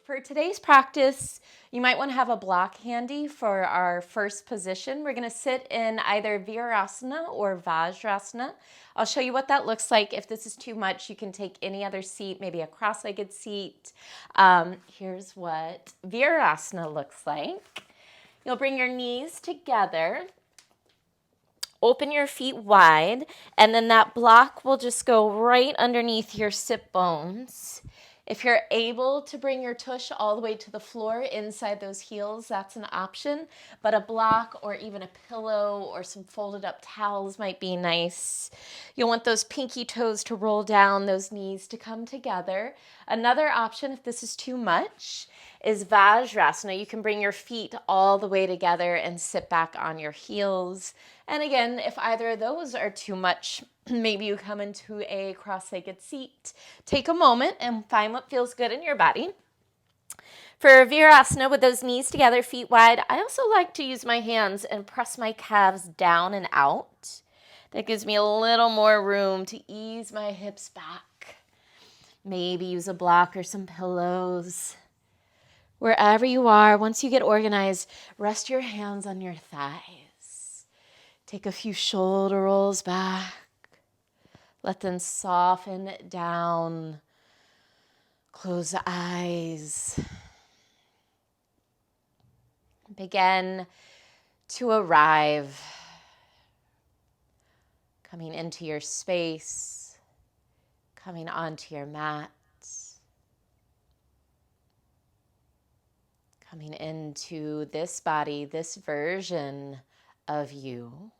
For today's practice, you might want to have a block handy for our first position. We're going to sit in either Virasana or Vajrasana. I'll show you what that looks like. If this is too much, you can take any other seat, maybe a cross-legged seat. Here's what Virasana looks like. You'll bring your knees together. Open your feet wide, and then that block will just go right underneath your sit bones. If you're able to bring your tush all the way to the floor inside those heels, that's an option. But a block or even a pillow or some folded up towels might be nice. You'll want those pinky toes to roll down, those knees to come together. Another option, if this is too much, is Vajrasana. You can bring your feet all the way together and sit back on your heels. And again, if either of those are too much, maybe you come into a cross-legged seat. Take a moment and find what feels good in your body. For Virasana, with those knees together, feet wide, I also like to use my hands and press my calves down and out. That gives me a little more room to ease my hips back. Maybe use a block or some pillows. Wherever you are, once you get organized, rest your hands on your thighs. Take a few shoulder rolls back. Let them soften down. Close the eyes. Begin to arrive. Coming into your space. Coming onto your mat. Coming into this body, this version of you.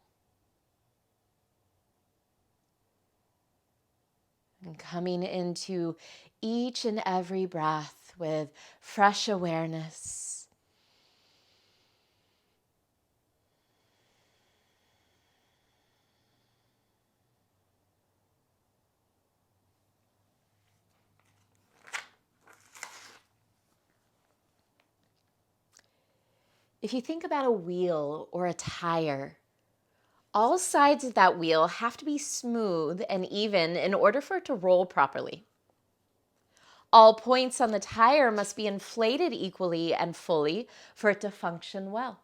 And coming into each and every breath with fresh awareness. If you think about a wheel or a tire, all sides of that wheel have to be smooth and even in order for it to roll properly. All points on the tire must be inflated equally and fully for it to function well.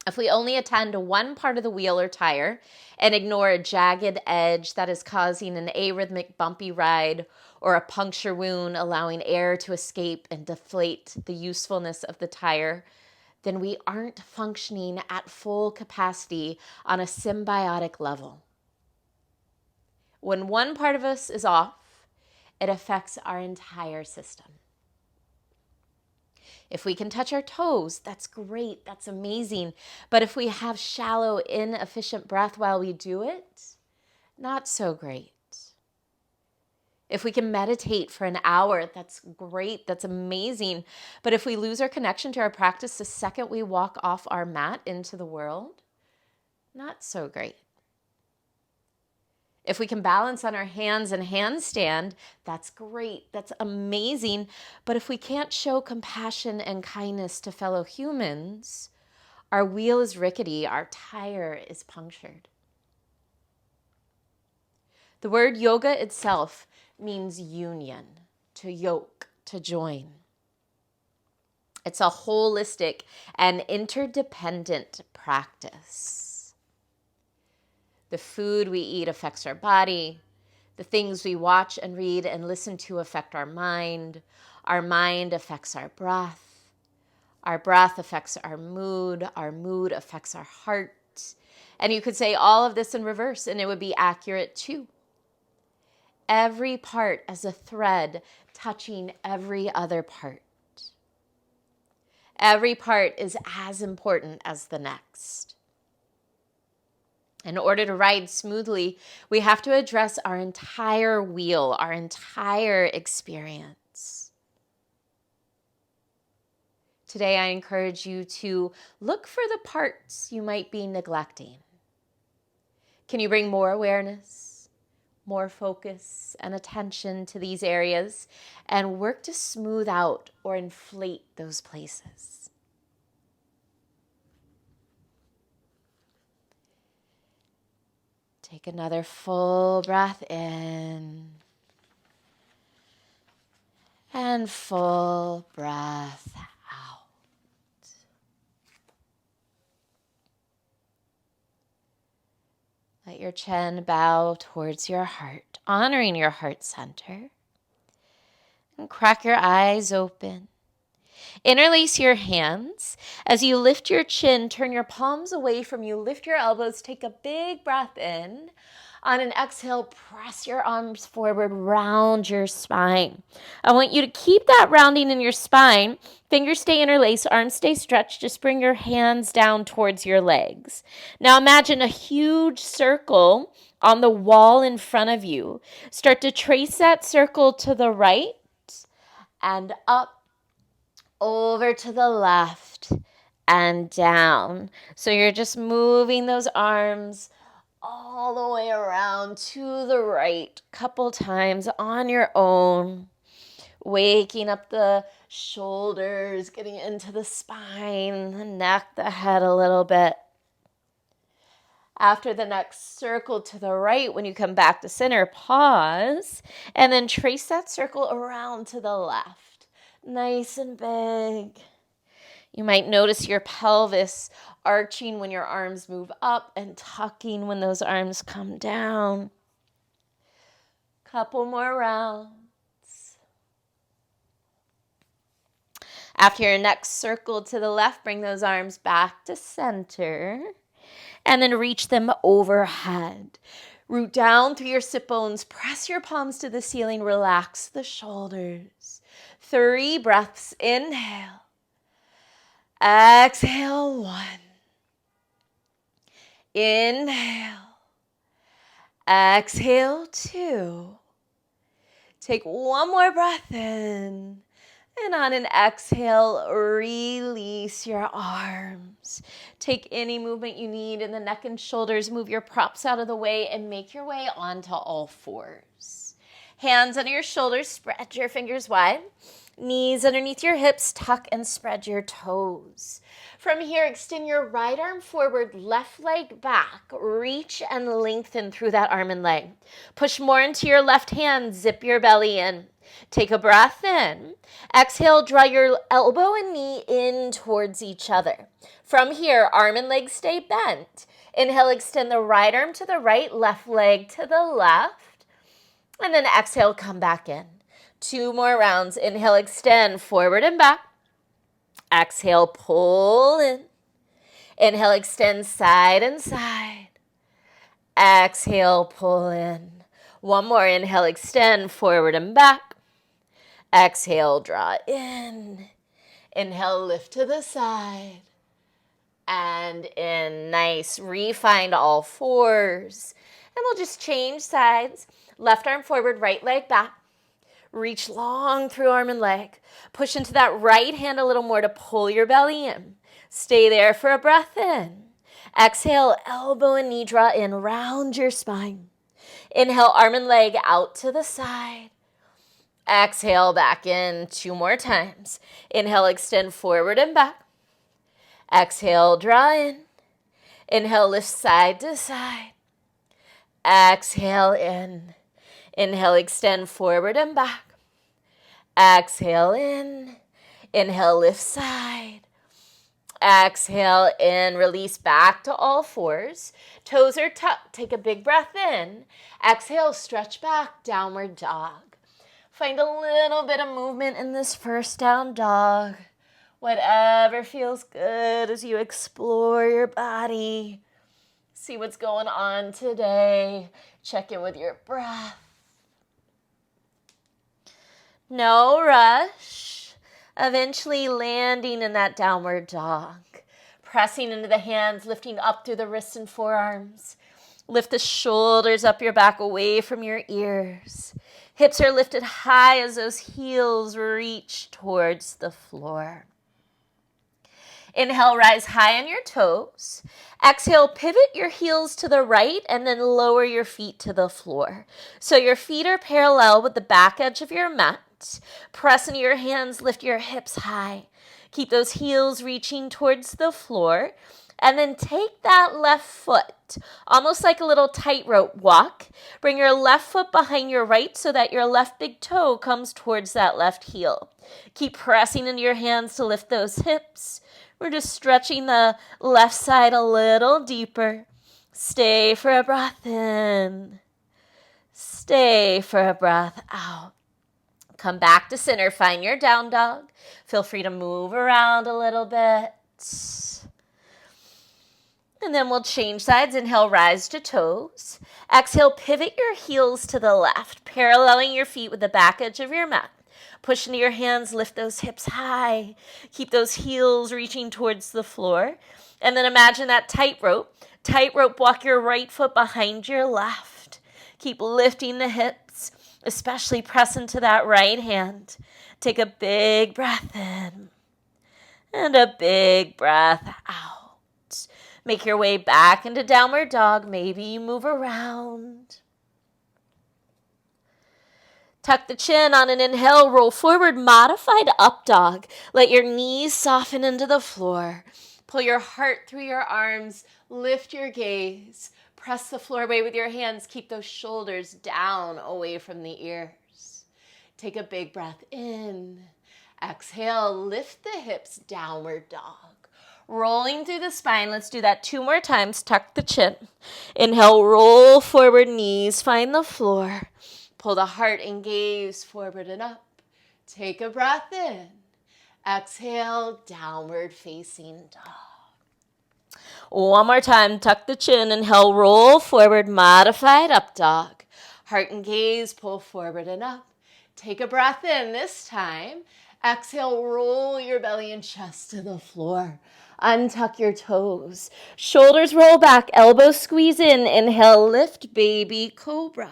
If we only attend to one part of the wheel or tire and ignore a jagged edge that is causing an arrhythmic bumpy ride or a puncture wound allowing air to escape and deflate the usefulness of the tire, then we aren't functioning at full capacity on a symbiotic level. When one part of us is off, it affects our entire system. If we can touch our toes, that's great, that's amazing. But if we have shallow, inefficient breath while we do it, not so great. If we can meditate for an hour, that's great, that's amazing. But if we lose our connection to our practice the second we walk off our mat into the world, not so great. If we can balance on our hands and handstand, that's great, that's amazing. But if we can't show compassion and kindness to fellow humans, our wheel is rickety, our tire is punctured. The word yoga itself means union, to yoke, to join. It's a holistic and interdependent practice. The food we eat affects our body. The things we watch and read and listen to affect our mind. Our mind affects our breath. Our breath affects our mood. Our mood affects our heart. And you could say all of this in reverse, and it would be accurate too. Every part as a thread touching every other part. Every part is as important as the next. In order to ride smoothly, we have to address our entire wheel, our entire experience. Today, I encourage you to look for the parts you might be neglecting. Can you bring more awareness, more focus and attention to these areas and work to smooth out or inflate those places? Take another full breath in. And And full breath out. Let your chin bow towards your heart, honoring your heart center. And crack your eyes open. Interlace your hands. As you lift your chin, turn your palms away from you. Lift your elbows. Take a big breath in. On an exhale, press your arms forward, round your spine. I want you to keep that rounding in your spine. Fingers stay interlaced, arms stay stretched. Just bring your hands down towards your legs. Now imagine a huge circle on the wall in front of you. Start to trace that circle to the right and up, over to the left and down. So you're just moving those arms all the way around to the right, couple times on your own, waking up the shoulders, getting into the spine, the neck, the head a little bit. After the next circle to the right, when you come back to center, pause, and then trace that circle around to the left. Nice and big. You might notice your pelvis arching when your arms move up and tucking when those arms come down. Couple more rounds. After your next circle to the left, bring those arms back to center and then reach them overhead. Root down through your sit bones. Press your palms to the ceiling. Relax the shoulders. 3 breaths. Inhale. Exhale, 1. Inhale. Exhale, 2. Take one more breath in. And on an exhale, release your arms. Take any movement you need in the neck and shoulders. Move your props out of the way and make your way onto all fours. Hands under your shoulders. Spread your fingers wide. Knees underneath your hips, tuck and spread your toes. From here, extend your right arm forward, left leg back. Reach and lengthen through that arm and leg. Push more into your left hand, zip your belly in. Take a breath in. Exhale, draw your elbow and knee in towards each other. From here, arm and leg stay bent. Inhale, extend the right arm to the right, left leg to the left. And then exhale, come back in. 2 more rounds. Inhale, extend forward and back. Exhale, pull in. Inhale, extend side and side. Exhale, pull in. One more. Inhale, extend forward and back. Exhale, draw in. Inhale, lift to the side. And in. Nice. Refind all fours. And we'll just change sides. Left arm forward, right leg back. Reach long through arm and leg. Push into that right hand a little more to pull your belly in. Stay there for a breath in. Exhale, elbow and knee draw in. Round your spine. Inhale, arm and leg out to the side. Exhale, back in 2 more times. Inhale, extend forward and back. Exhale, draw in. Inhale, lift side to side. Exhale, in. Inhale, extend forward and back. Exhale, in. Inhale, lift side. Exhale, in. Release back to all fours. Toes are tucked. Take a big breath in. Exhale, stretch back, downward dog. Find a little bit of movement in this first down dog. Whatever feels good as you explore your body. See what's going on today. Check in with your breath. No rush. Eventually landing in that downward dog. Pressing into the hands, lifting up through the wrists and forearms. Lift the shoulders up your back away from your ears. Hips are lifted high as those heels reach towards the floor. Inhale, rise high on your toes. Exhale, pivot your heels to the right and then lower your feet to the floor. So your feet are parallel with the back edge of your mat. Press into your hands, lift your hips high. Keep those heels reaching towards the floor. And then take that left foot, almost like a little tightrope walk. Bring your left foot behind your right so that your left big toe comes towards that left heel. Keep pressing into your hands to lift those hips. We're just stretching the left side a little deeper. Stay for a breath in. Stay for a breath out. Come back to center. Find your down dog. Feel free to move around a little bit. And then we'll change sides. Inhale, rise to toes. Exhale, pivot your heels to the left, paralleling your feet with the back edge of your mat. Push into your hands, lift those hips high. Keep those heels reaching towards the floor. And then imagine that tightrope. Tightrope, walk your right foot behind your left. Keep lifting the hips, especially press into that right hand. Take a big breath in and a big breath out. Make your way back into downward dog. Maybe you move around. Tuck the chin on an inhale, roll forward, modified up dog. Let your knees soften into the floor. Pull your heart through your arms, lift your gaze. Press the floor away with your hands. Keep those shoulders down away from the ears. Take a big breath in. Exhale, lift the hips, downward dog. Rolling through the spine. Let's do that 2 more times. Tuck the chin. Inhale, roll forward, knees find the floor. Pull the heart and gaze forward and up. Take a breath in. Exhale, downward facing dog. One more time. Tuck the chin. Inhale, roll forward, modified up dog. Heart and gaze, pull forward and up. Take a breath in this time. Exhale, roll your belly and chest to the floor. Untuck your toes. Shoulders roll back, elbows squeeze in. Inhale, lift, baby cobra.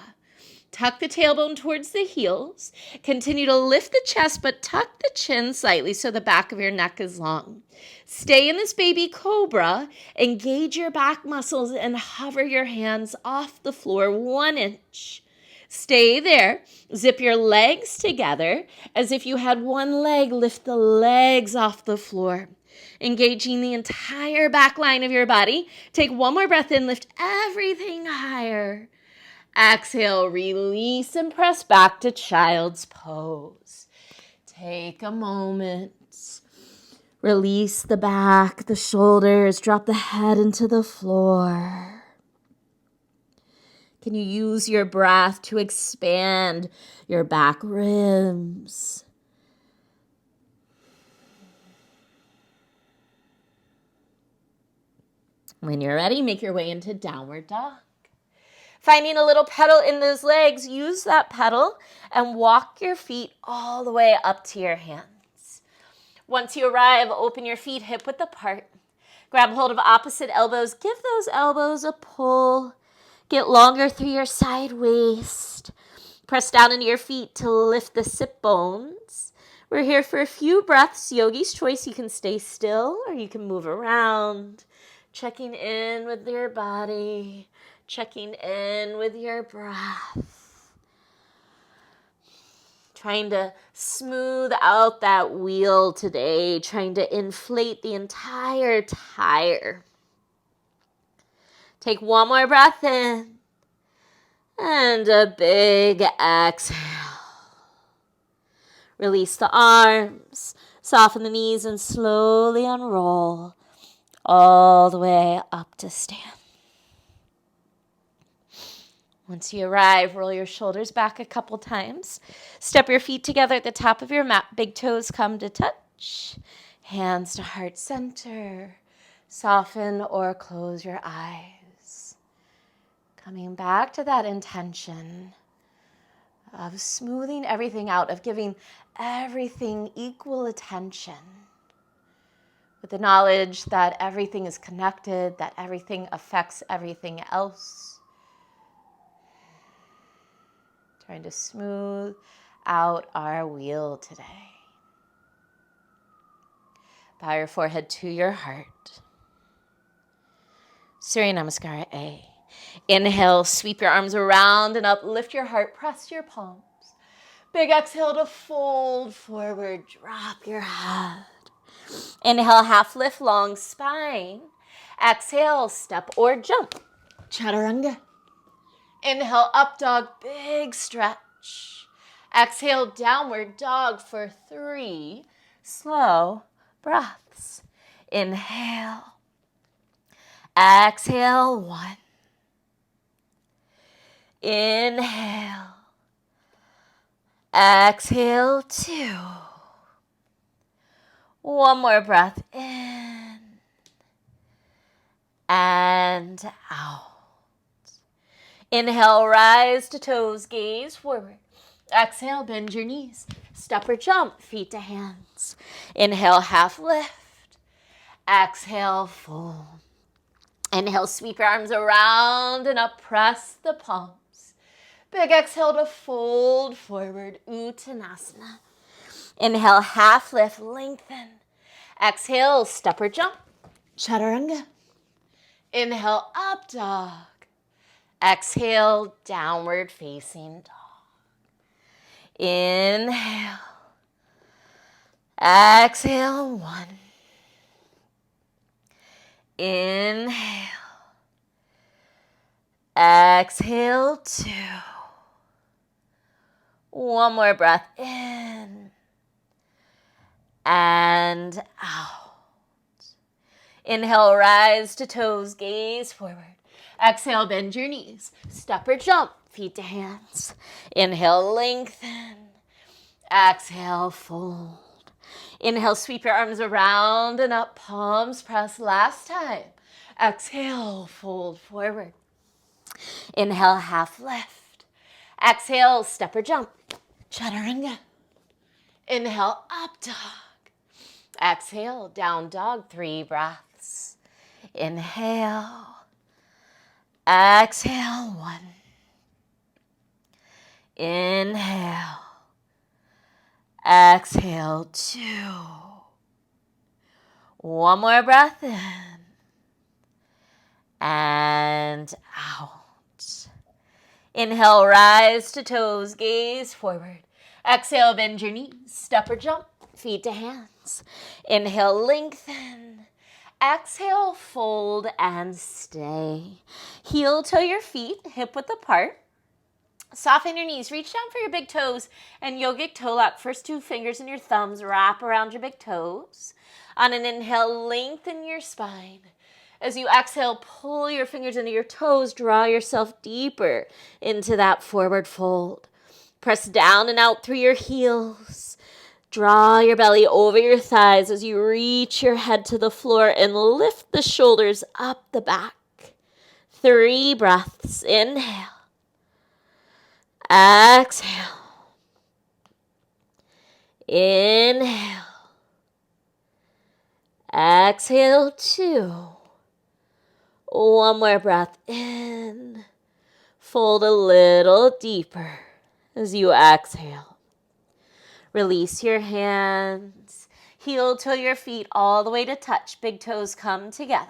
Tuck the tailbone towards the heels. Continue to lift the chest, but tuck the chin slightly so the back of your neck is long. Stay in this baby cobra. Engage your back muscles and hover your hands off the floor 1 inch. Stay there. Zip your legs together as if you had one leg. Lift the legs off the floor. Engaging the entire back line of your body. Take 1 more breath in. Lift everything higher. Exhale, release and press back to child's pose. Take a moment. Release the back, the shoulders. Drop the head into the floor. Can you use your breath to expand your back ribs? When you're ready, make your way into downward dog. Finding a little pedal in those legs, use that pedal and walk your feet all the way up to your hands. Once you arrive, open your feet hip width apart. Grab hold of opposite elbows. Give those elbows a pull. Get longer through your side waist. Press down into your feet to lift the sit bones. We're here for a few breaths. Yogi's choice. You can stay still or you can move around. Checking in with your body. Checking in with your breath. Trying to smooth out that wheel today. Trying to inflate the entire tire. Take 1 more breath in. And a big exhale. Release the arms. Soften the knees and slowly unroll all the way up to stand. Once you arrive, roll your shoulders back a couple times. Step your feet together at the top of your mat. Big toes come to touch. Hands to heart center. Soften or close your eyes. Coming back to that intention of smoothing everything out, of giving everything equal attention. With the knowledge that everything is connected, that everything affects everything else. Trying to smooth out our wheel today. Bow your forehead to your heart. Surya Namaskara A. Inhale, sweep your arms around and up. Lift your heart, press your palms. Big exhale to fold forward. Drop your head. Inhale, half lift, long spine. Exhale, step or jump. Chaturanga. Inhale, up dog, big stretch. Exhale, downward dog for 3 slow breaths. Inhale. Exhale, 1. Inhale. Exhale, 2. One more breath in and out. Inhale, rise to toes, gaze forward. Exhale, bend your knees. Step or jump, feet to hands. Inhale, half lift. Exhale, fold. Inhale, sweep your arms around and up, press the palms. Big exhale to fold forward, Uttanasana. Inhale, half lift, lengthen. Exhale, step or jump, Chaturanga. Inhale, up dog. Exhale, downward facing dog. Inhale. Exhale, 1. Inhale. Exhale, 2. One more breath in and out. Inhale, rise to toes, gaze forward. Exhale, bend your knees. Step or jump, feet to hands. Inhale, lengthen. Exhale, fold. Inhale, sweep your arms around and up, palms press. Last time. Exhale, fold forward. Inhale, half lift. Exhale, step or jump, Chaturanga. Inhale, up dog. Exhale, down dog, 3 breaths. Inhale. Exhale, 1. Inhale. Exhale, 2. One more breath in and out. Inhale, rise to toes, gaze forward. Exhale, bend your knees, step or jump, feet to hands. Inhale, lengthen. Exhale, fold and stay. Heel toe your feet, hip width apart. Soften your knees, reach down for your big toes and yogic toe lock. First 2 fingers and your thumbs wrap around your big toes. On an inhale, lengthen your spine. As you exhale, pull your fingers into your toes, draw yourself deeper into that forward fold. Press down and out through your heels. Draw your belly over your thighs as you reach your head to the floor and lift the shoulders up the back. 3 breaths. Inhale. Exhale. Inhale. Exhale, 2. One more breath in. Fold a little deeper as you exhale. Release your hands. Heel toe your feet all the way to touch. Big toes come together.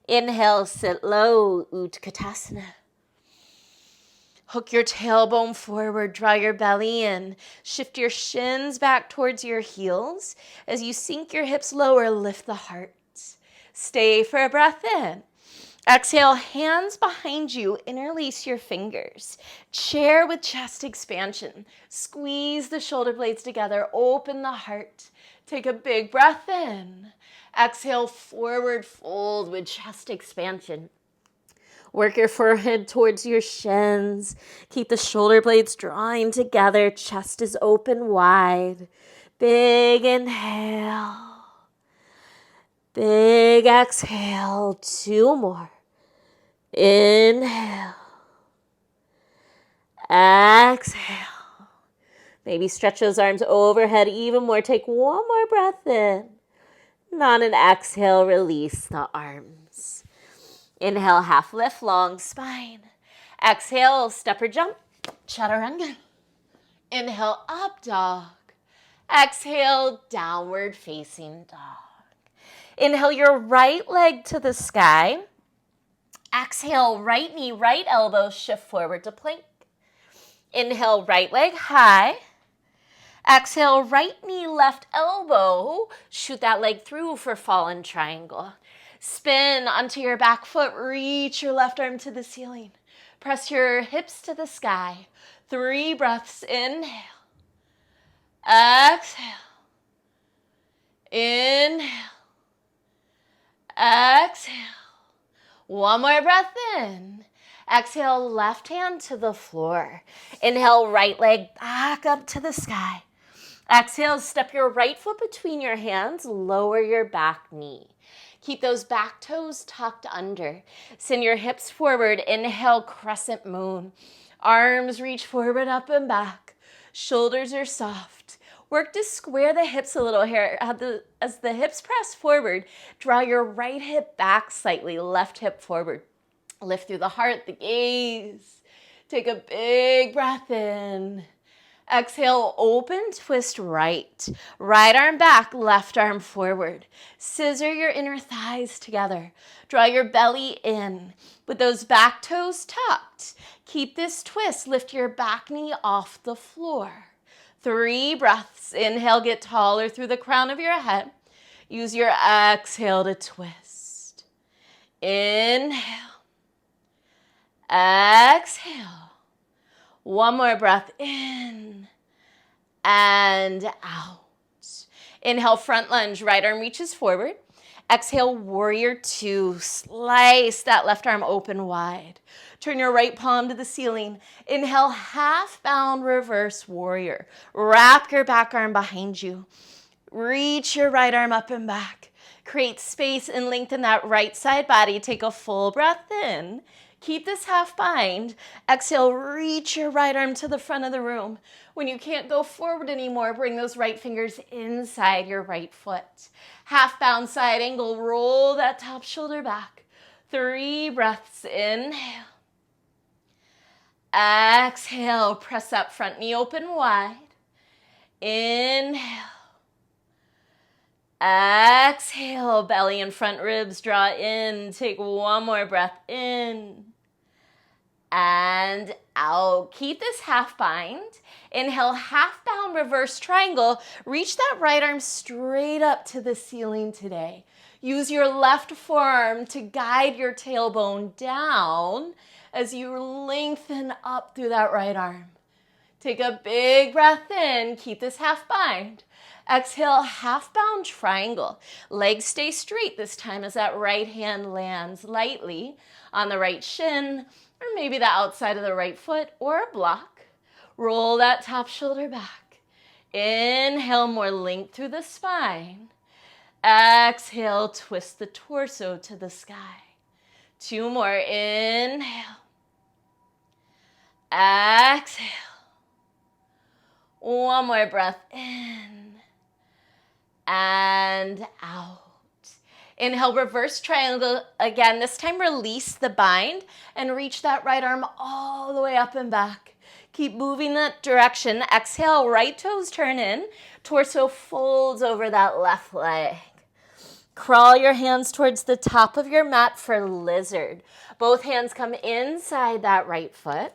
Inhale, sit low, Utkatasana. Hook your tailbone forward, draw your belly in. Shift your shins back towards your heels. As you sink your hips lower, lift the heart. Stay for a breath in. Exhale, hands behind you, interlace your fingers. Chair with chest expansion. Squeeze the shoulder blades together, open the heart. Take a big breath in. Exhale, forward fold with chest expansion. Work your forehead towards your shins. Keep the shoulder blades drawing together. Chest is open wide. Big inhale. Big exhale. 2 more. Inhale. Exhale. Maybe stretch those arms overhead even more. Take 1 more breath in. And on an exhale, release the arms. Inhale, half lift, long spine. Exhale, step or jump, Chaturanga. Inhale, up dog. Exhale, downward facing dog. Inhale your right leg to the sky. Exhale, right knee, right elbow, shift forward to plank. Inhale, right leg high. Exhale, right knee, left elbow. Shoot that leg through for fallen triangle. Spin onto your back foot. Reach your left arm to the ceiling. Press your hips to the sky. 3 breaths. Inhale. Exhale. Inhale. Exhale. One more breath in. Exhale, left hand to the floor. Inhale, right leg back up to the sky. Exhale, step your right foot between your hands. Lower your back knee. Keep those back toes tucked under. Send your hips forward. Inhale, crescent moon. Arms reach forward, up and back. Shoulders are soft. Work to square the hips a little here. As the hips press forward, draw your right hip back slightly, left hip forward. Lift through the heart, the gaze. Take a big breath in. Exhale, open, twist right. Right arm back, left arm forward. Scissor your inner thighs together. Draw your belly in with those back toes tucked. Keep this twist. Lift your back knee off the floor. 3 breaths. Inhale, get taller through the crown of your head. Use your exhale to twist. Inhale. Exhale. One more breath in and out. Inhale, front lunge. Right arm reaches forward. Exhale, warrior 2. Slice that left arm open wide. Turn your right palm to the ceiling. Inhale, half bound reverse warrior. Wrap your back arm behind you. Reach your right arm up and back. Create space and lengthen that right side body. Take a full breath in. Keep this half bind. Exhale, reach your right arm to the front of the room. When you can't go forward anymore, bring those right fingers inside your right foot. Half bound side angle, roll that top shoulder back. 3 breaths, inhale. Exhale, press up, front knee open wide. Inhale. Exhale, belly and front ribs draw in. Take one more breath in and out. Keep this half bind. Inhale, half bound reverse triangle. Reach that right arm straight up to the ceiling today. Use your left forearm to guide your tailbone down as you lengthen up through that right arm. Take a big breath in. Keep this half bind. Exhale, half bound triangle. Legs stay straight this time as that right hand lands lightly on the right shin, or maybe the outside of the right foot or a block. Roll that top shoulder back. Inhale, more length through the spine. Exhale, twist the torso to the sky. 2 more. Inhale. Exhale. One more breath in and out. Inhale, reverse triangle again. This time release the bind and reach that right arm all the way up and back. Keep moving that direction. Exhale, right toes turn in. Torso folds over that left leg. Crawl your hands towards the top of your mat for lizard. Both hands come inside that right foot.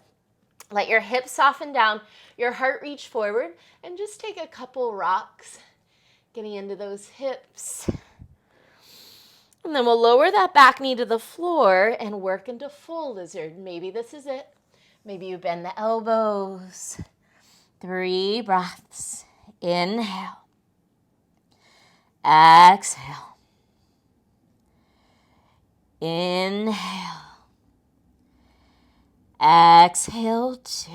Let your hips soften down, your heart reach forward, and just take a couple rocks, getting into those hips. And then we'll lower that back knee to the floor and work into full lizard. Maybe this is it. Maybe you bend the elbows. 3 breaths. Inhale. Exhale. Inhale. Exhale, 2.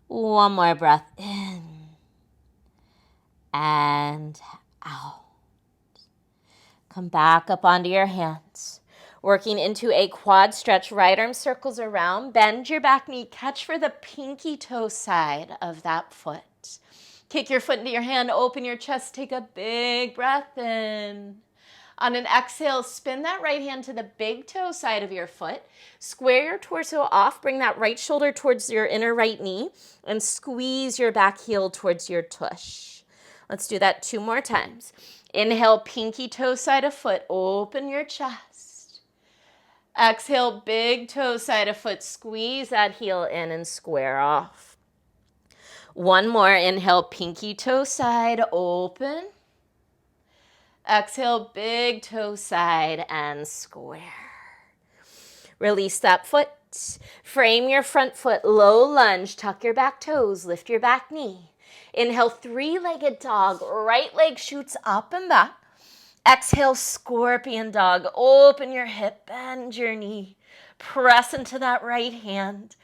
One more breath in and out. Come back up onto your hands. Working into a quad stretch, right arm circles around. Bend your back knee, catch for the pinky toe side of that foot. Kick your foot into your hand, open your chest, take a big breath in. On an exhale, spin that right hand to the big toe side of your foot. Square your torso off, bring that right shoulder towards your inner right knee, and squeeze your back heel towards your tush. Let's do that 2 more times. Inhale, pinky toe side of foot, open your chest. Exhale, big toe side of foot, squeeze that heel in and square off. 1 more, inhale, pinky toe side, open. Exhale, big toe side and square. Release that foot. Frame your front foot, low lunge, tuck your back toes, lift your back knee. Inhale, three-legged dog, right leg shoots up and back. Exhale, scorpion dog, open your hip, bend your knee. Press into that right hand.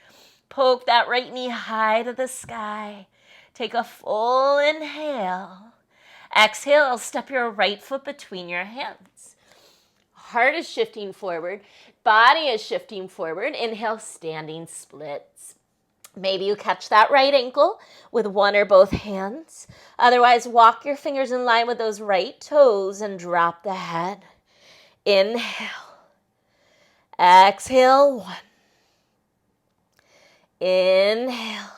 Poke that right knee high to the sky. Take a full inhale. Exhale, step your right foot between your hands. Heart is shifting forward. Body is shifting forward. Inhale, standing splits. Maybe you catch that right ankle with one or both hands. Otherwise, walk your fingers in line with those right toes and drop the head. Inhale. Exhale, 1. Inhale.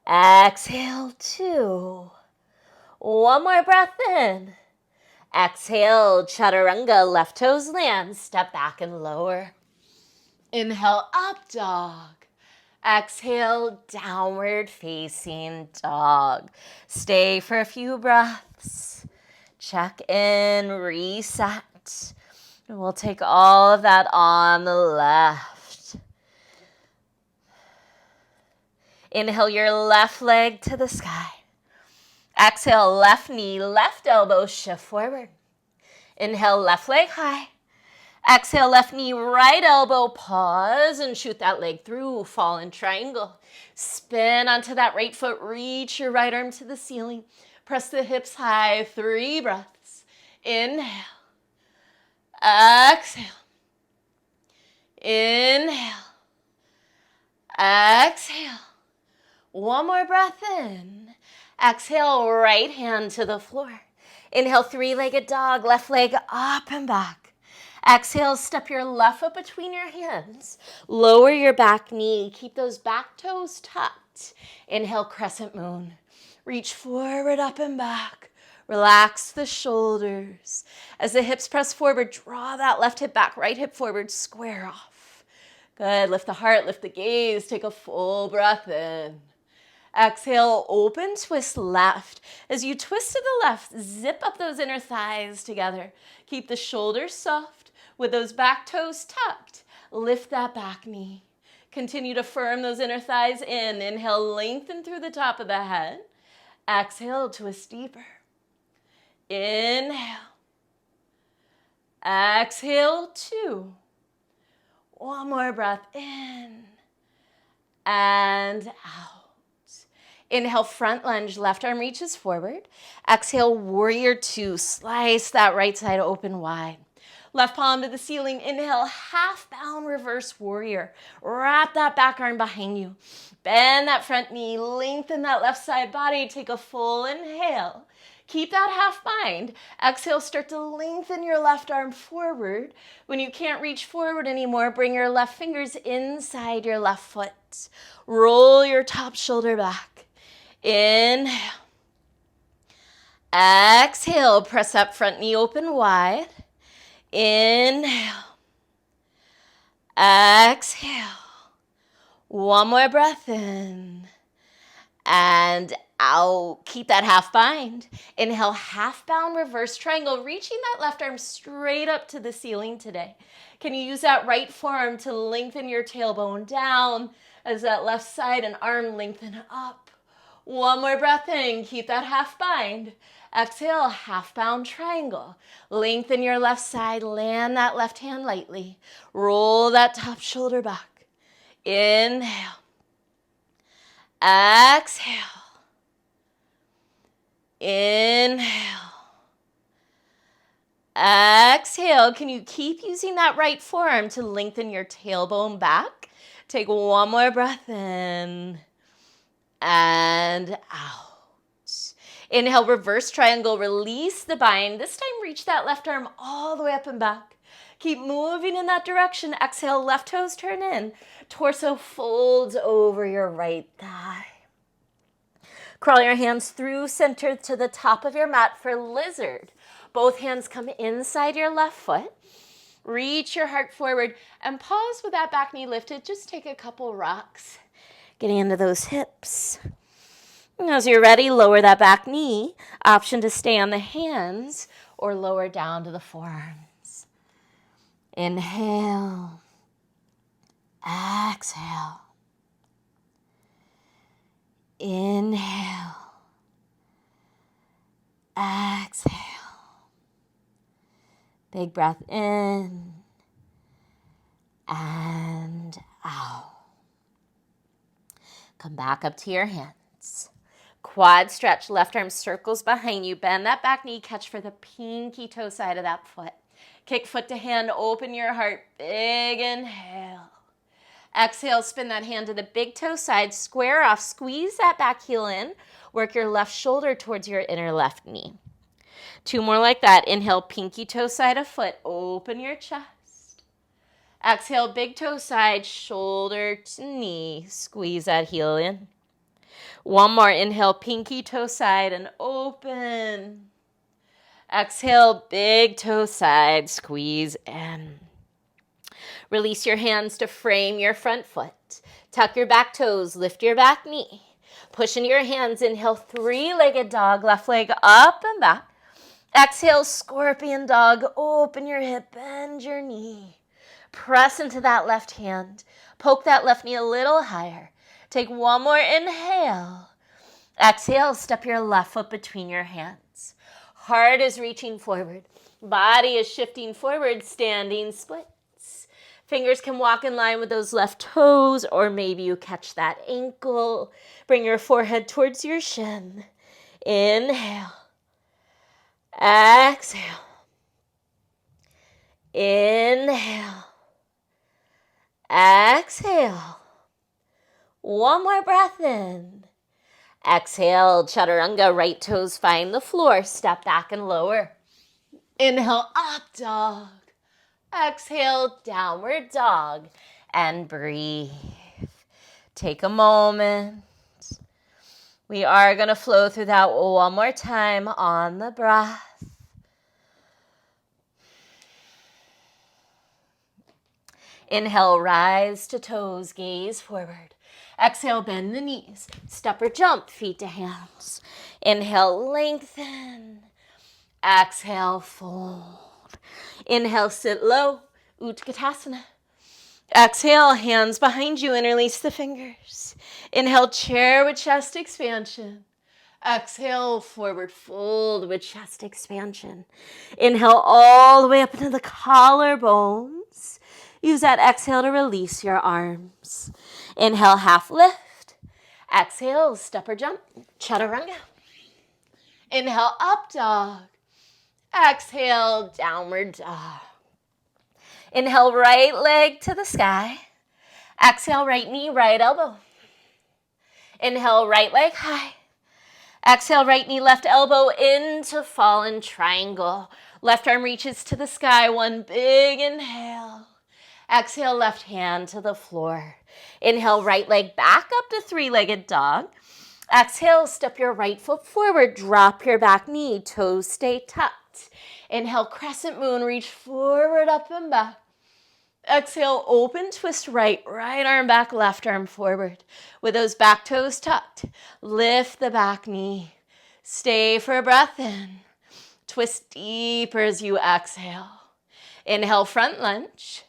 Exhale, 2. One more breath in. Exhale, chaturanga, left toes land, step back and lower. Inhale, up dog. Exhale, downward facing dog. Stay for a few breaths. Check in, reset. And we'll take all of that on the left. Inhale your left leg to the sky. Exhale, left knee, left elbow, shift forward. Inhale, left leg high. Exhale, left knee, right elbow, pause and shoot that leg through, fallen triangle. Spin onto that right foot, reach your right arm to the ceiling. Press the hips high, 3 breaths. Inhale. Exhale. Inhale. Exhale. One more breath in. Exhale, right hand to the floor. Inhale, 3-legged dog, left leg up and back. Exhale, step your left foot between your hands. Lower your back knee. Keep those back toes tucked. Inhale, crescent moon. Reach forward, up and back. Relax the shoulders. As the hips press forward, draw that left hip back, right hip forward, square off. Good, lift the heart, lift the gaze. Take a full breath in. Exhale, open, twist left. As you twist to the left, zip up those inner thighs together. Keep the shoulders soft with those back toes tucked. Lift that back knee. Continue to firm those inner thighs in. Inhale, lengthen through the top of the head. Exhale, twist deeper. Inhale. Exhale, 2. One more breath in and out. Inhale, front lunge, left arm reaches forward. Exhale, warrior 2, slice that right side open wide. Left palm to the ceiling. Inhale, half bound reverse warrior. Wrap that back arm behind you. Bend that front knee, lengthen that left side body. Take a full inhale. Keep that half bind. Exhale, start to lengthen your left arm forward. When you can't reach forward anymore, bring your left fingers inside your left foot. Roll your top shoulder back. Inhale. Exhale, press that front knee open wide. Inhale. Exhale. One more breath in and out. Keep that half bind. Inhale, half bound reverse triangle, reaching that left arm straight up to the ceiling today. Can you use that right forearm to lengthen your tailbone down as that left side and arm lengthen up? One more breath in. Keep that half bind. Exhale, half bound triangle. Lengthen your left side. Land that left hand lightly. Roll that top shoulder back. Inhale. Exhale. Inhale. Exhale. Can you keep using that right forearm to lengthen your tailbone back? Take one more breath in and out. Inhale, reverse triangle, release the bind. This time, reach that left arm all the way up and back. Keep moving in that direction. Exhale, left toes turn in. Torso folds over your right thigh. Crawl your hands through center to the top of your mat for lizard. Both hands come inside your left foot. Reach your heart forward and pause with that back knee lifted. Just take a couple rocks. Getting into those hips. As you're ready, lower that back knee. Option to stay on the hands or lower down to the forearms. Inhale. Exhale. Inhale. Exhale. Big breath in and out. Come back up to your hands. Quad stretch, left arm circles behind you. Bend that back knee, catch for the pinky toe side of that foot. Kick foot to hand, open your heart. Big inhale. Exhale, spin that hand to the big toe side, square off, squeeze that back heel in. Work your left shoulder towards your inner left knee. 2 more like that. Inhale, pinky toe side of foot, open your chest. Exhale, big toe side, shoulder to knee, squeeze that heel in. 1 more, inhale, pinky toe side and open. Exhale, big toe side, squeeze in. Release your hands to frame your front foot. Tuck your back toes, lift your back knee. Push into your hands, inhale, 3-legged dog, left leg up and back. Exhale, scorpion dog, open your hip, bend your knee. Press into that left hand. Poke that left knee a little higher. Take 1 more inhale. Exhale, step your left foot between your hands. Heart is reaching forward. Body is shifting forward, standing splits. Fingers can walk in line with those left toes, or maybe you catch that ankle. Bring your forehead towards your shin. Inhale. Exhale. Inhale. Exhale. 1 more breath in. Exhale, chaturanga, right toes find the floor. Step back and lower. Inhale, up dog. Exhale, downward dog. And breathe. Take a moment. We are going to flow through that 1 more time on the breath. Inhale, rise to toes, gaze forward. Exhale, bend the knees. Step or jump, feet to hands. Inhale, lengthen. Exhale, fold. Inhale, sit low, Utkatasana. Exhale, hands behind you, interlace the fingers. Inhale, chair with chest expansion. Exhale, forward fold with chest expansion. Inhale all the way up into the collarbones. Use that exhale to release your arms. Inhale, half lift. Exhale, step or jump, chaturanga. Inhale, up dog. Exhale, downward dog. Inhale, right leg to the sky. Exhale, right knee, right elbow. Inhale, right leg high. Exhale, right knee, left elbow into fallen triangle. Left arm reaches to the sky. 1 big inhale. Exhale, left hand to the floor. Inhale, right leg back up to 3-legged dog. Exhale, step your right foot forward. Drop your back knee. Toes stay tucked. Inhale, crescent moon. Reach forward, up and back. Exhale, open twist right arm back, left arm forward. With those back toes tucked, lift the back knee. Stay for a breath in. Twist deeper as you exhale. Inhale, front lunge.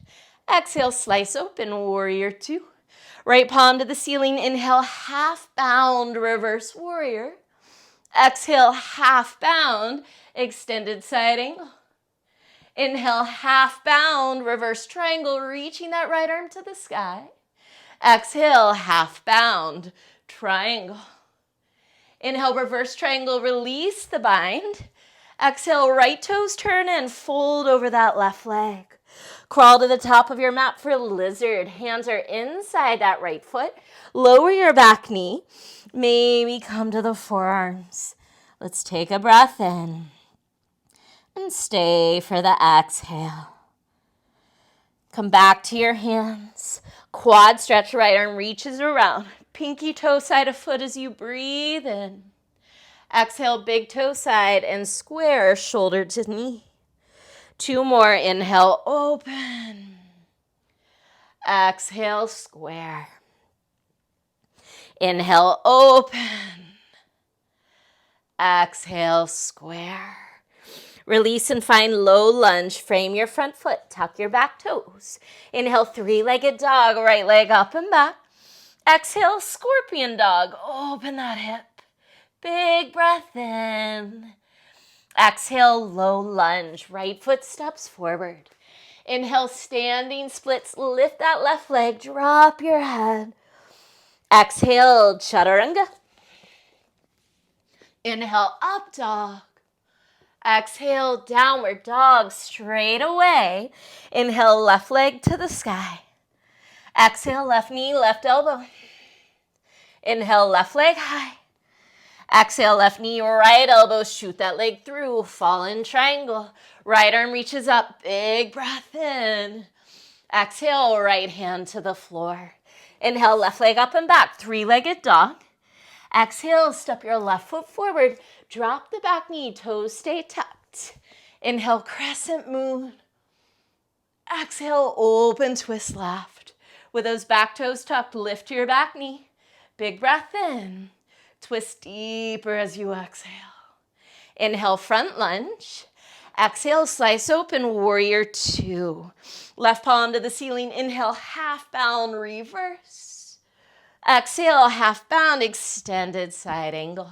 Exhale, slice open, warrior 2. Right palm to the ceiling. Inhale, half bound, reverse warrior. Exhale, half bound, extended side angle. Inhale, half bound, reverse triangle, reaching that right arm to the sky. Exhale, half bound, triangle. Inhale, reverse triangle, release the bind. Exhale, right toes turn in, fold over that left leg. Crawl to the top of your mat for lizard. Hands are inside that right foot. Lower your back knee. Maybe come to the forearms. Let's take a breath in. And stay for the exhale. Come back to your hands. Quad stretch, right arm reaches around. Pinky toe side of foot as you breathe in. Exhale, big toe side and square, shoulder to knee. 2 more. Inhale, open. Exhale, square. Inhale, open. Exhale, square. Release and find low lunge. Frame your front foot. Tuck your back toes. Inhale, three-legged dog. Right leg up and back. Exhale, scorpion dog. Open that hip. Big breath in. Exhale, low lunge. Right foot steps forward. Inhale, standing splits. Lift that left leg. Drop your head. Exhale, chaturanga. Inhale, up dog. Exhale, downward dog, straight away. Inhale, left leg to the sky. Exhale, left knee, left elbow. Inhale, left leg high. Exhale, left knee, right elbow. Shoot that leg through. Fallen triangle. Right arm reaches up. Big breath in. Exhale, right hand to the floor. Inhale, left leg up and back. Three-legged dog. Exhale, step your left foot forward. Drop the back knee, toes stay tucked. Inhale, crescent moon. Exhale, open twist left. With those back toes tucked, lift your back knee. Big breath in. Twist deeper as you exhale. Inhale, front lunge. Exhale, slice open, warrior two. Left palm to the ceiling. Inhale, half bound, reverse. Exhale, half bound, extended side angle.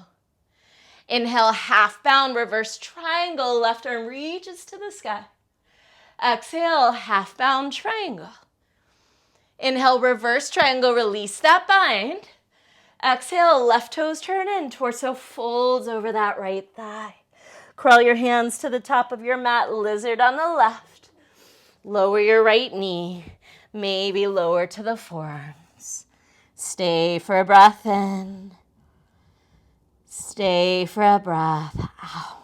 Inhale, half bound, reverse triangle. Left arm reaches to the sky. Exhale, half bound triangle. Inhale, reverse triangle, release that bind. Exhale, left toes turn in, torso folds over that right thigh. Crawl your hands to the top of your mat, lizard on the left. Lower your right knee, maybe lower to the forearms. Stay for a breath in. Stay for a breath out.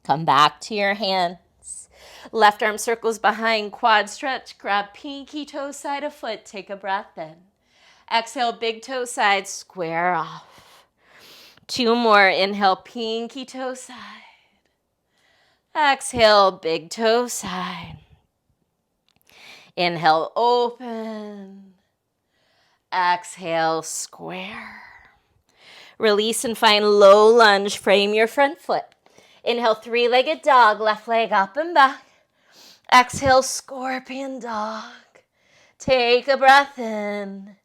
Come back to your hands. Left arm circles behind, quad stretch. Grab pinky toe side of foot. Take a breath in. Exhale, big toe side, square off. Two more. Inhale, pinky toe side. Exhale, big toe side. Inhale, open. Exhale, square. Release and find low lunge. Frame your front foot. Inhale, three-legged dog. Left leg up and back. Exhale, scorpion dog. Take a breath in.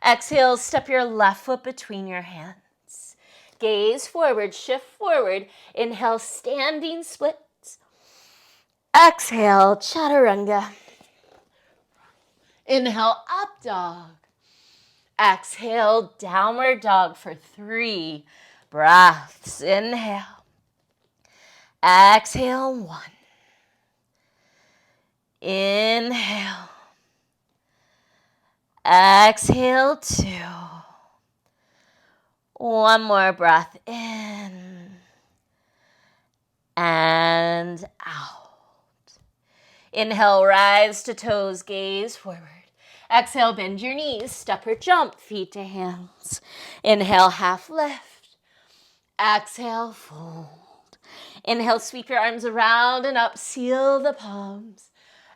Exhale, step your left foot between your hands. Gaze forward, shift forward. Inhale, standing splits. Exhale, chaturanga. Inhale, up dog. Exhale, downward dog for 3 breaths. Inhale. Exhale, 1. Inhale. Exhale, 2. One more breath in and out. Inhale, rise to toes, gaze forward. Exhale, bend your knees, step or jump, feet to hands. Inhale, half lift. Exhale, fold. Inhale, sweep your arms around and up, seal the palms.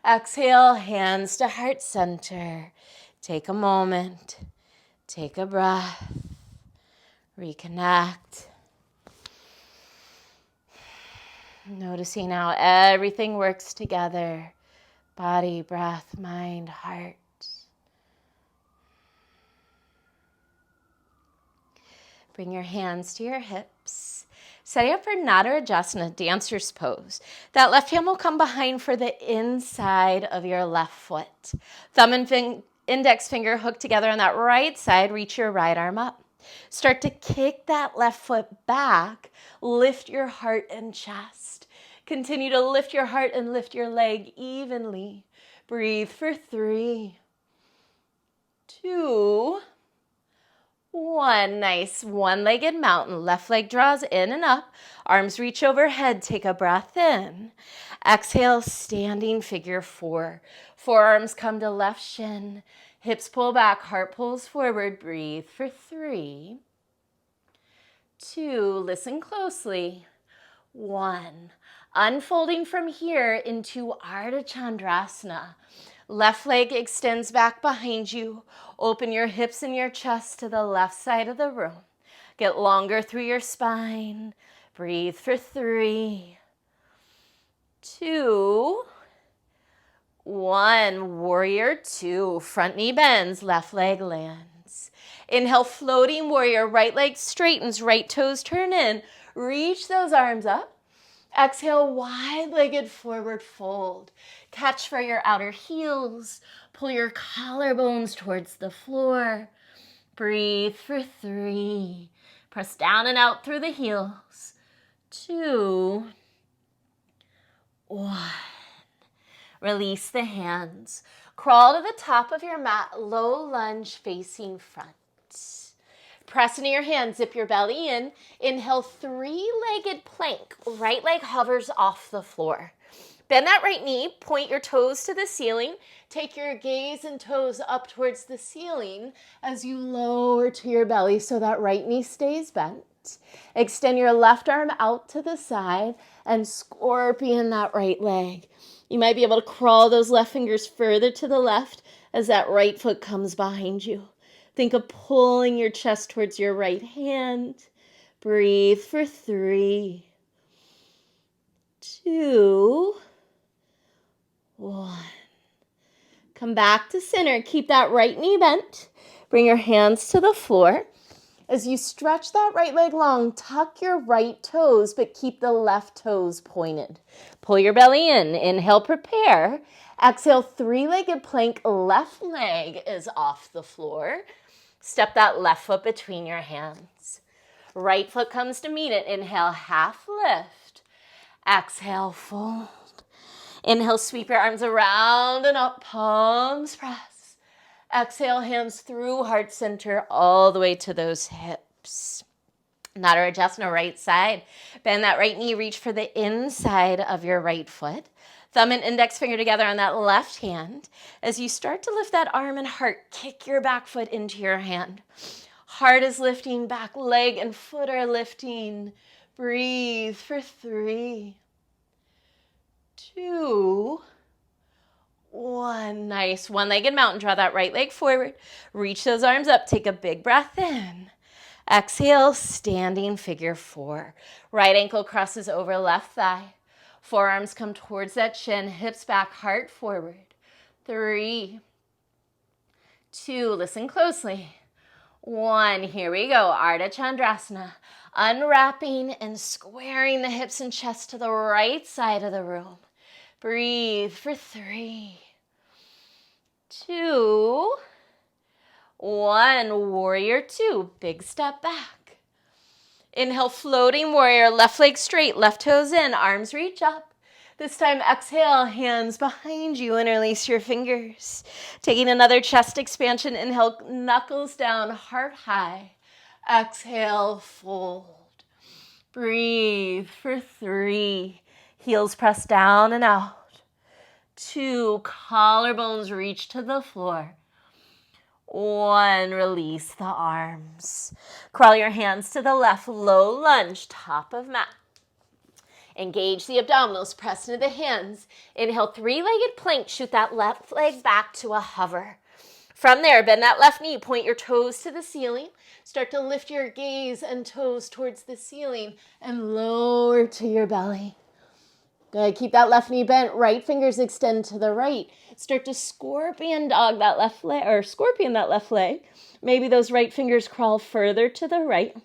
Exhale, hands to heart center. Take a moment, take a breath, reconnect. Noticing how everything works together. Body, breath, mind, heart. Bring your hands to your hips. Setting up for Nadarajasana, dancer's pose. That left hand will come behind for the inside of your left foot. Thumb and index finger hooked together on that right side. Reach your right arm up. Start to kick that left foot back. Lift your heart and chest. Continue to lift your heart and lift your leg evenly. Breathe for 3, 2, 1. Nice one-legged mountain. Left leg draws in and up. Arms reach overhead. Take a breath in. Exhale, standing figure 4. Forearms come to left shin. Hips pull back. Heart pulls forward. Breathe for 3, 2. Listen closely. 1. Unfolding from here into Ardha Chandrasana. Left leg extends back behind you. Open your hips and your chest to the left side of the room. Get longer through your spine. Breathe for 3, 2, 1. Warrior 2. Front knee bends, left leg lands. Inhale, floating warrior. Right leg straightens, right toes turn in. Reach those arms up. Exhale, wide-legged forward fold. Catch for your outer heels. Pull your collarbones towards the floor. Breathe for 3. Press down and out through the heels. 2, 1. Release the hands. Crawl to the top of your mat, low lunge facing front. Press into your hands, zip your belly in. Inhale, 3-legged plank. Right leg hovers off the floor. Bend that right knee, point your toes to the ceiling. Take your gaze and toes up towards the ceiling as you lower to your belly so that right knee stays bent. Extend your left arm out to the side and scorpion that right leg. You might be able to crawl those left fingers further to the left as that right foot comes behind you. Think of pulling your chest towards your right hand. Breathe for 3, 2, 1. Come back to center. Keep that right knee bent. Bring your hands to the floor. As you stretch that right leg long, tuck your right toes, but keep the left toes pointed. Pull your belly in. Inhale, prepare. Exhale, 3-legged plank. Left leg is off the floor. Step that left foot between your hands. Right foot comes to meet it. Inhale, half lift. Exhale, fold. Inhale, sweep your arms around and up, palms press. Exhale, hands through heart center all the way to those hips. Nadarajasana, right side. Bend that right knee, reach for the inside of your right foot. Thumb and index finger together on that left hand. As you start to lift that arm and heart, kick your back foot into your hand. Heart is lifting, back leg and foot are lifting. Breathe for 3, 2, 1. Nice. One-legged mountain. Draw that right leg forward. Reach those arms up. Take a big breath in. Exhale, standing figure 4. Right ankle crosses over left thigh. Forearms come towards that shin. Hips back, heart forward. 3, 2. Listen closely. 1. Here we go. Ardha Chandrasana. Unwrapping and squaring the hips and chest to the right side of the room. Breathe for 3, 2, 1. Warrior 2. Big step back. Inhale, floating warrior. Left leg straight, left toes in, arms reach up. This time, exhale, hands behind you, interlace your fingers. Taking another chest expansion. Inhale, knuckles down, heart high. Exhale, fold. Breathe for 3. Heels press down and out. 2. Collarbones reach to the floor. 1. Release the arms. Crawl your hands to the left. Low lunge, top of mat. Engage the abdominals. Press into the hands. Inhale, 3-legged plank. Shoot that left leg back to a hover. From there, bend that left knee. Point your toes to the ceiling. Start to lift your gaze and toes towards the ceiling and lower to your belly. Good. Keep that left knee bent. Right fingers extend to the right. Start to scorpion dog that left leg, or scorpion that left leg. Maybe those right fingers crawl further to the right.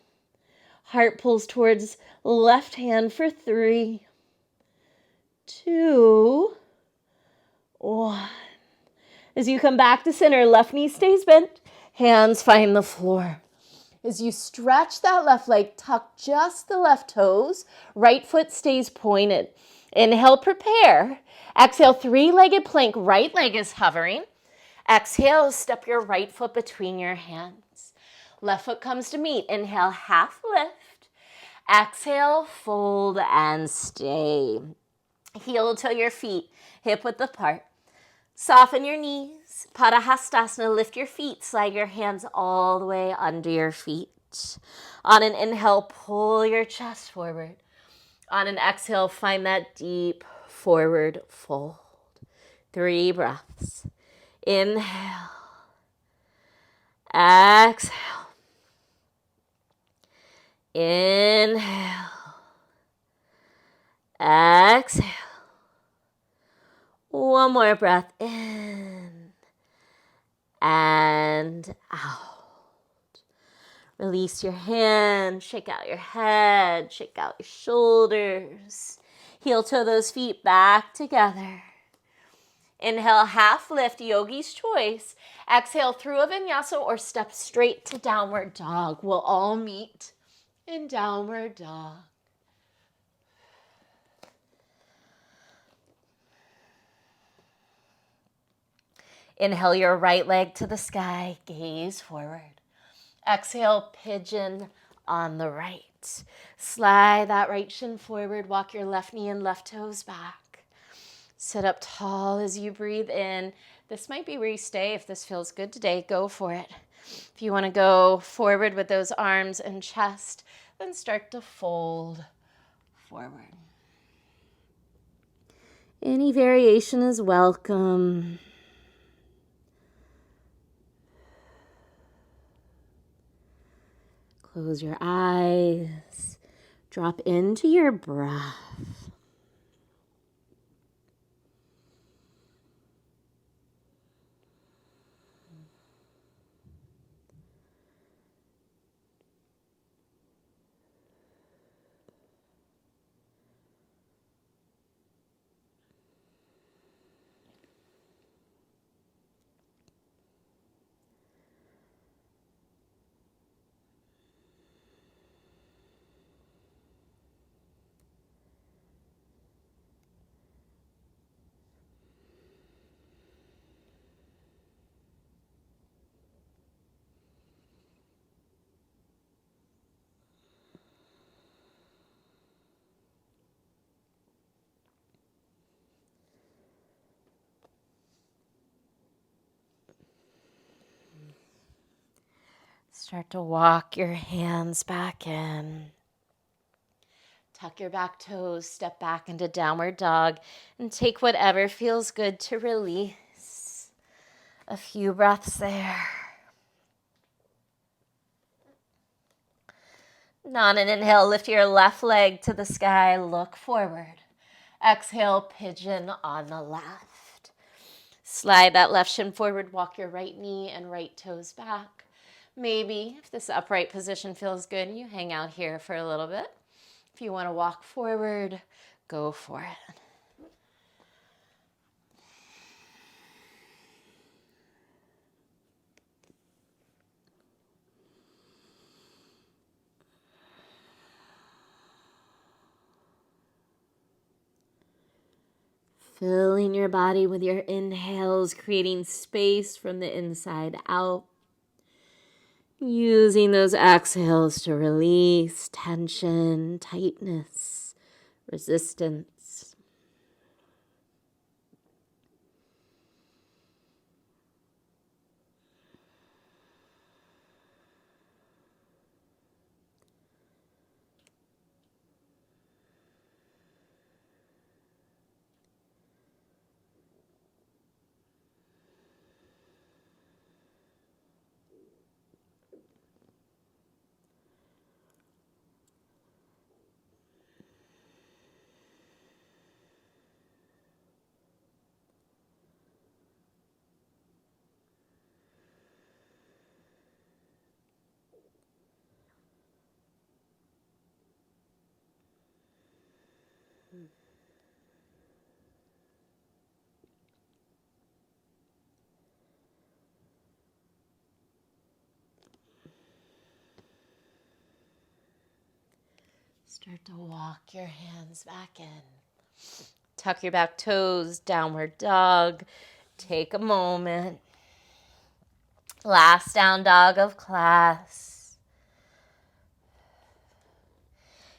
Heart pulls towards left hand for 3, 2, 1. As you come back to center, left knee stays bent. Hands find the floor. As you stretch that left leg, tuck just the left toes. Right foot stays pointed. Inhale, prepare. Exhale, 3-legged plank. Right leg is hovering. Exhale, step your right foot between your hands. Left foot comes to meet. Inhale, half lift. Exhale, fold and stay. Heel to your feet, hip width apart. Soften your knees. Padahastasana, lift your feet. Slide your hands all the way under your feet. On an inhale, pull your chest forward. On an exhale, find that deep forward fold. 3 breaths. Inhale. Exhale. Inhale. Exhale. One more breath in and out. Release your hands, shake out your head, shake out your shoulders. Heel toe those feet back together. Inhale, half lift, yogi's choice. Exhale through a vinyasa or step straight to downward dog. We'll all meet in downward dog. Inhale your right leg to the sky, gaze forward. Exhale, pigeon on the right. Slide that right shin forward, walk your left knee and left toes back. Sit up tall as you breathe in. This might be where you stay. If this feels good today, go for it. If you want to go forward with those arms and chest, then start to fold forward. Any variation is welcome. Close your eyes. Drop into your breath. Start to walk your hands back in. Tuck your back toes, step back into downward dog, and take whatever feels good to release. A few breaths there. On an inhale, lift your left leg to the sky, look forward. Exhale, pigeon on the left. Slide that left shin forward, walk your right knee and right toes back. Maybe, if this upright position feels good, you hang out here for a little bit. If you want to walk forward, go for it. Filling your body with your inhales, creating space from the inside out. Using those exhales to release tension, tightness, resistance. Start to walk your hands back in. Tuck your back toes, downward dog. Take a moment. Last down dog of class.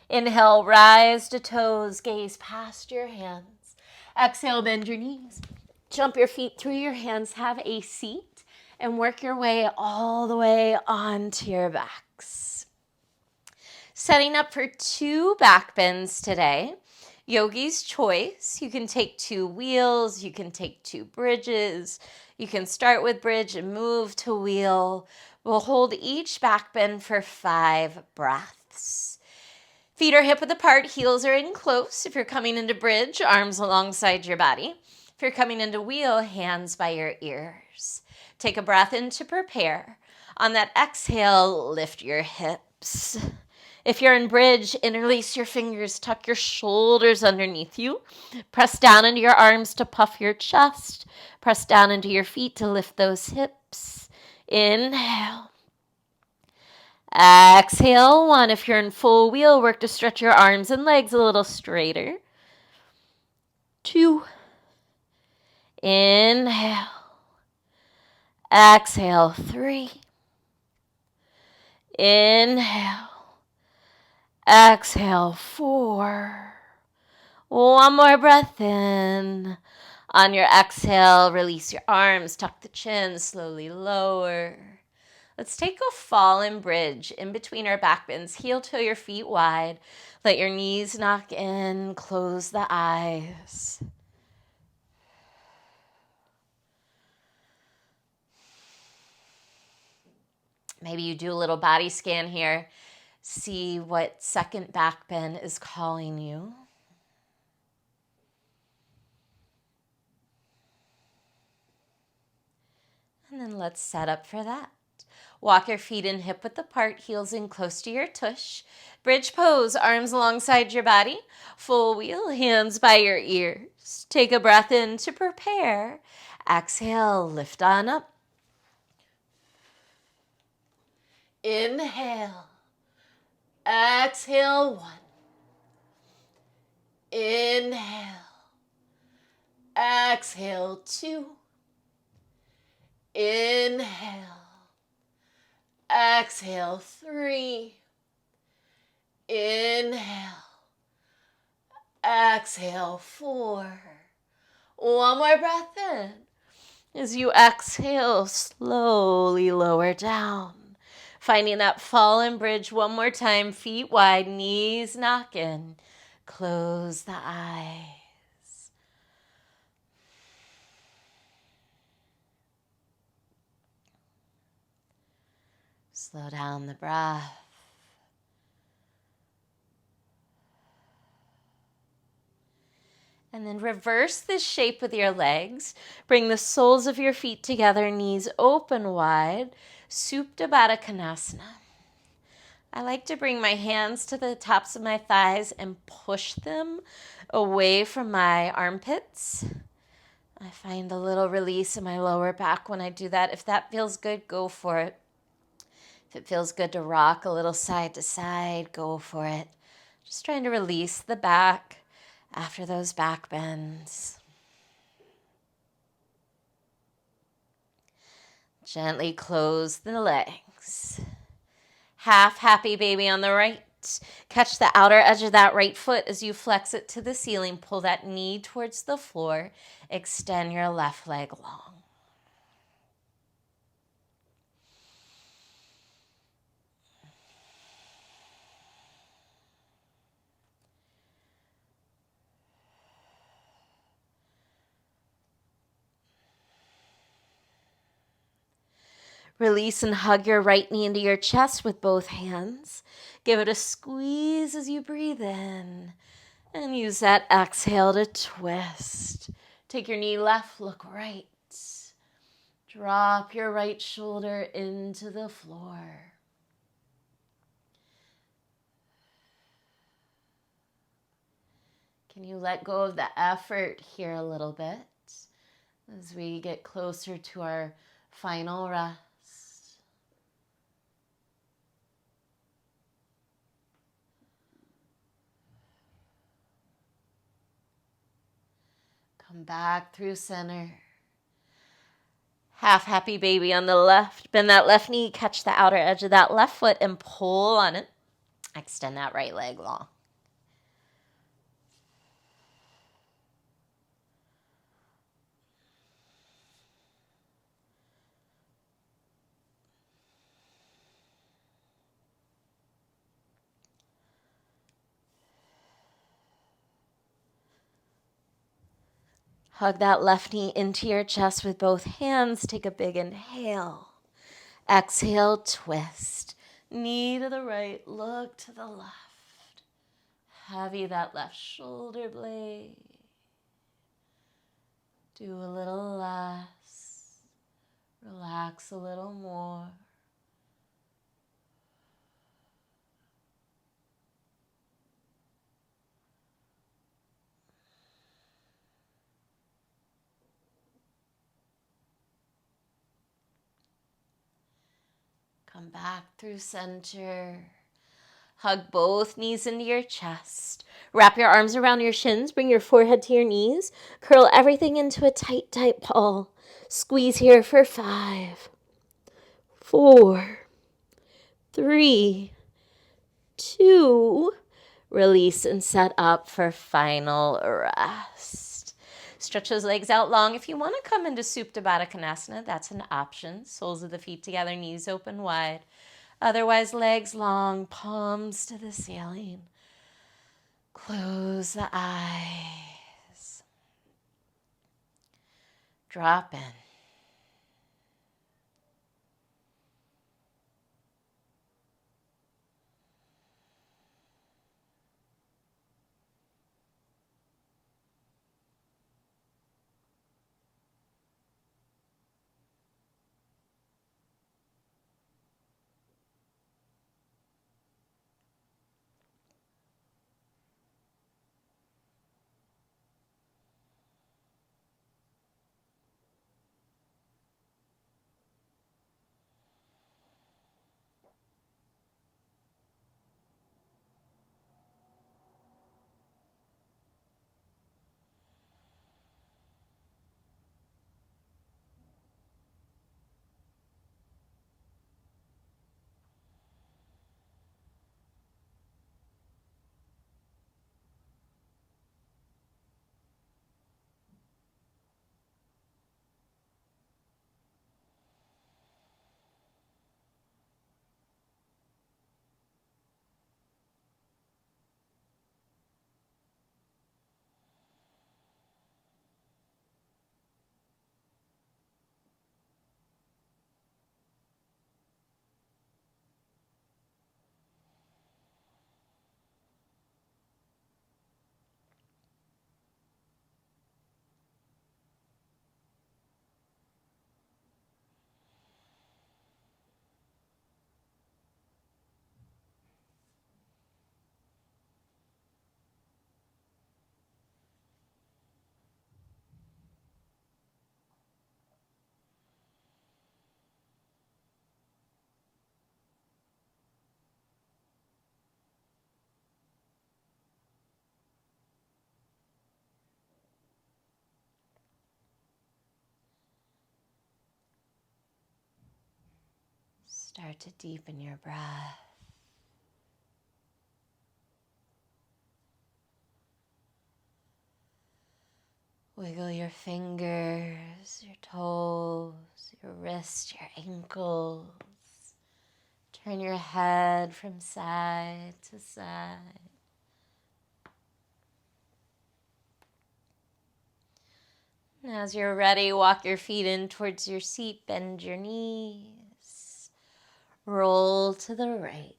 Inhale, rise to toes, gaze past your hands. Exhale, bend your knees. Jump your feet through your hands, have a seat, and work your way all the way onto your backs. Setting up for 2 back bends today. Yogi's choice. You can take 2 wheels. You can take 2 bridges. You can start with bridge and move to wheel. We'll hold each back bend for 5 breaths. breaths. Feet are hip width apart, heels are in close. If you're coming into bridge, arms alongside your body. If you're coming into wheel, hands by your ears. Take a breath in to prepare. On that exhale, lift your hips. If you're in bridge, interlace your fingers, tuck your shoulders underneath you. Press down into your arms to puff your chest. Press down into your feet to lift those hips. Inhale. Exhale, 1. If you're in full wheel, work to stretch your arms and legs a little straighter. 2. Inhale. Exhale, 3. Inhale. Exhale, 4. One more breath in. On your exhale, release your arms, tuck the chin, slowly lower. Let's take a fallen bridge in between our back bends. Heel toe your feet wide. Let your knees knock in. Close the eyes. Maybe you do a little body scan here. See what second back bend is calling you. And then let's set up for that. Walk your feet in hip width apart, heels in close to your tush. Bridge pose, arms alongside your body. Full wheel, hands by your ears. Take a breath in to prepare. Exhale, lift on up. Inhale. Exhale, 1. Inhale. Exhale, 2. Inhale. Exhale, 3. Inhale. Exhale, 4. One more breath in. As you exhale, slowly lower down. Finding that fallen bridge one more time, feet wide, knees knock in. Close the eyes. Slow down the breath. And then reverse this shape with your legs. Bring the soles of your feet together, knees open wide. Supta Baddha Konasana. I like to bring my hands to the tops of my thighs and push them away from my armpits. I find a little release in my lower back when I do that. If that feels good, go for it. If it feels good to rock a little side to side, go for it. Just trying to release the back after those back bends. Gently close the legs. Half happy baby on the right. Catch the outer edge of that right foot as you flex it to the ceiling. Pull that knee towards the floor. Extend your left leg long. Release and hug your right knee into your chest with both hands. Give it a squeeze as you breathe in. And use that exhale to twist. Take your knee left, look right. Drop your right shoulder into the floor. Can you let go of the effort here a little bit as we get closer to our final rest? Come back through center. Half happy baby on the left. Bend that left knee, catch the outer edge of that left foot and pull on it. Extend that right leg long. Hug that left knee into your chest with both hands. Take a big inhale. Exhale, twist. knee to the right, look to the left. Heavy that left shoulder blade. Do a little less. Relax a little more. Come back through center. Hug both knees into your chest. Wrap your arms around your shins. Bring your forehead to your knees. Curl everything into a tight, tight ball. Squeeze here for 5, 4, 3, 2. Release and set up for final rest. Stretch those legs out long. If you want to come into Supta Baddha Konasana, that's an option. Soles of the feet together, knees open wide. Otherwise, legs long, palms to the ceiling. Close the eyes. Drop in. Start to deepen your breath. Wiggle your fingers, your toes, your wrists, your ankles. Turn your head from side to side. And as you're ready, walk your feet in towards your seat, bend your knees, roll to the right.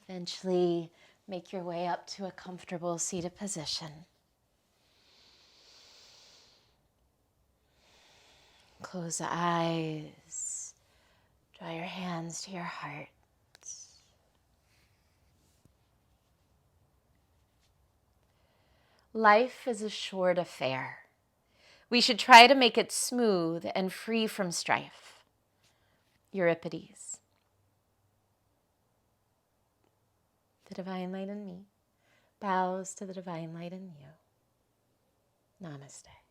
Eventually, make your way up to a comfortable seated position. Close the eyes. Draw your hands to your heart. Life is a short affair. We should try to make it smooth and free from strife. Euripides. The divine light in me bows to the divine light in you. Namaste.